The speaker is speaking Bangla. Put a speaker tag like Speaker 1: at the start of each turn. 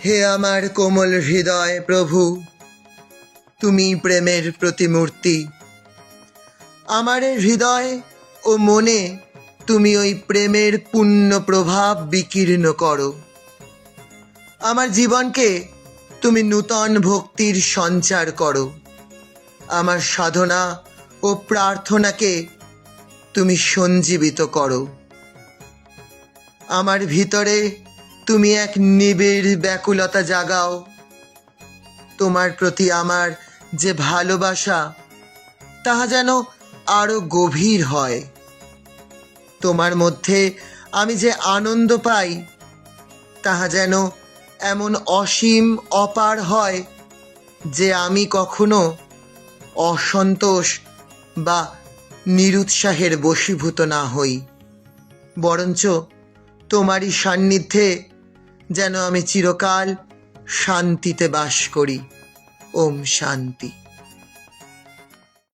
Speaker 1: হে আমার কোমল হৃদয় প্রভু, তুমি প্রেমের প্রতিমূর্তি। আমার হৃদয় ও মনে তুমি ওই প্রেমের পূর্ণ প্রভাব বিকীর্ণ করো। আমার জীবনকে তুমি নূতন ভক্তির সঞ্চার করো। আমার সাধনা ও প্রার্থনাকে তুমি সঞ্জীবিত করো। আমার ভিতরে তুমি এক নিবিড় ব্যাকুলতা জাগাও। তোমার প্রতি আমার যে ভালোবাসা, তাহা যেন আরো গভীর হয়। তোমার মধ্যে আমি যে আনন্দ পাই, তাহা যেন এমন অসীম অপার হয় যে আমি কখনো অসন্তোষ বা নিরুৎসাহের বশীভূত না হই, বরঞ্চ তোমারই সান্নিধ্যে যেন আমি চিরকাল শান্তিতে বাস করি। ওম শান্তি।